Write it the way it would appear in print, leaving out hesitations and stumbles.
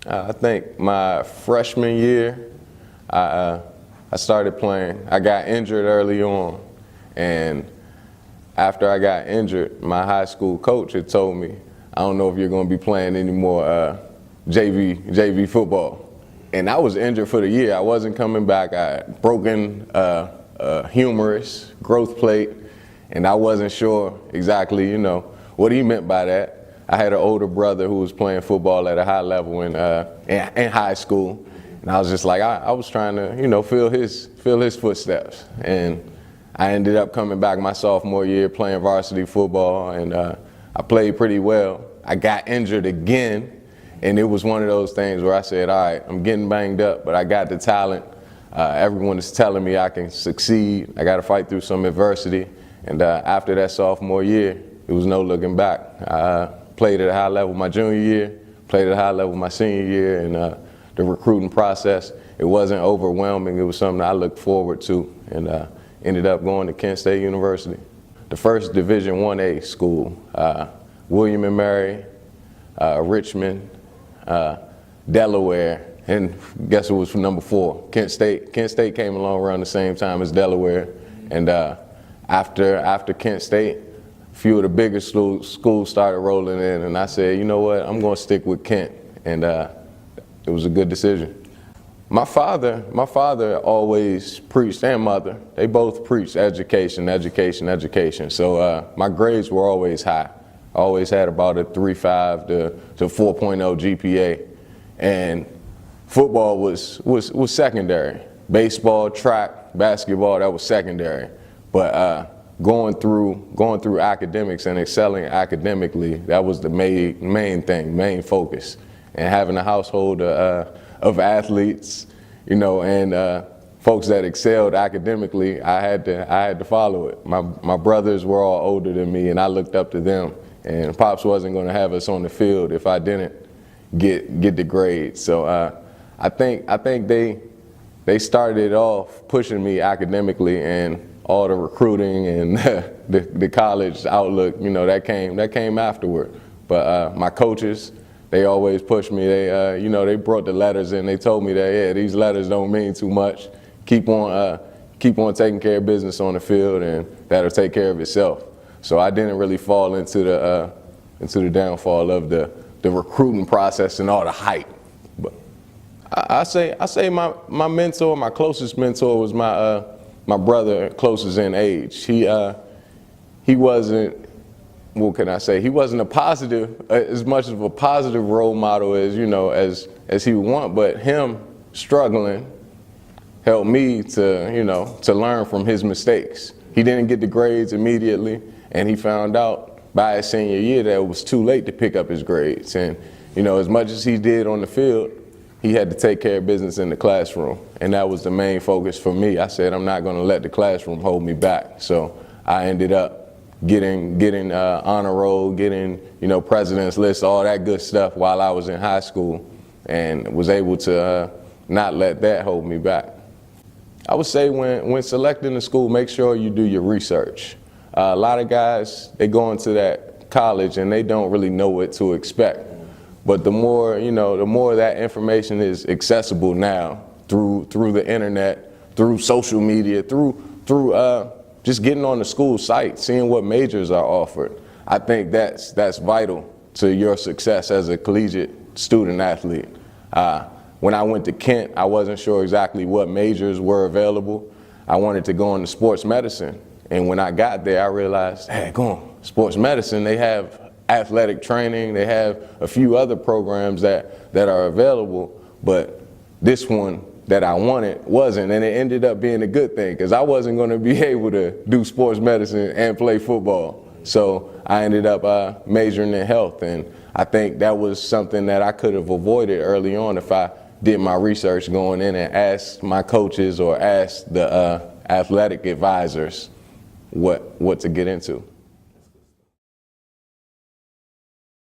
I think my freshman year, I started playing. I got injured early on, and after I got injured, my high school coach had told me, I don't know if you're going to be playing any more JV football. And I was injured for the year. I wasn't coming back. I had broken humerus, growth plate, and I wasn't sure exactly, what he meant by that. I had an older brother who was playing football at a high level in high school, and I was just like, I was trying to, feel his footsteps. And I ended up coming back my sophomore year playing varsity football, and I played pretty well. I got injured again, and it was one of those things where I said, all right, I'm getting banged up, but I got the talent. Everyone is telling me I can succeed. I got to fight through some adversity. And after that sophomore year, it was no looking back. I played at a high level my junior year, played at a high level my senior year, and the recruiting process, it wasn't overwhelming. It was something I looked forward to, and ended up going to Kent State University. The first Division 1A school, William and Mary, Richmond, Delaware, and guess who was for number 4? Kent State. Kent State came along around the same time as Delaware, and after Kent State, a few of the bigger schools started rolling in, and I said, you know what, I'm going to stick with Kent, and it was a good decision. My father always preached, and mother, they both preached education, education, education. So my grades were always high. I always had about a 3.5 to 4.0 GPA, and football was secondary. Baseball, track, basketball, that was secondary. But going through academics and excelling academically, that was the main focus. And having a household of athletes, and folks that excelled academically, I had to follow it. My brothers were all older than me, and I looked up to them. And Pops wasn't going to have us on the field if I didn't get the grades. So I think they started off pushing me academically, and all the recruiting and the college outlook, that came afterward. But my coaches, they always pushed me. They brought the letters in. They told me that, yeah, these letters don't mean too much. Keep on taking care of business on the field, and that'll take care of itself. So I didn't really fall into the downfall of the recruiting process and all the hype. But I say my mentor, my closest mentor, was my brother, closest in age. He wasn't, what can I say? He wasn't as much of a positive role model as he would want. But him struggling helped me to learn from his mistakes. He didn't get the grades immediately, and he found out by his senior year that it was too late to pick up his grades. And as much as he did on the field, he had to take care of business in the classroom, and that was the main focus for me. I said, I'm not going to let the classroom hold me back. So I ended up getting honor roll, getting president's list, all that good stuff while I was in high school, and was able to not let that hold me back. I would say when selecting a school, make sure you do your research. A lot of guys, they go into that college and they don't really know what to expect. But the more that information is accessible now through the internet, through social media, through just getting on the school site, seeing what majors are offered, I think that's vital to your success as a collegiate student athlete. When I went to Kent, I wasn't sure exactly what majors were available. I wanted to go into sports medicine. And when I got there, I realized, hey, go on, sports medicine, they have athletic training, they have a few other programs that are available, but this one that I wanted wasn't, and it ended up being a good thing, because I wasn't going to be able to do sports medicine and play football. So I ended up majoring in health, and I think that was something that I could have avoided early on if I did my research going in and asked my coaches or asked the athletic advisors what to get into.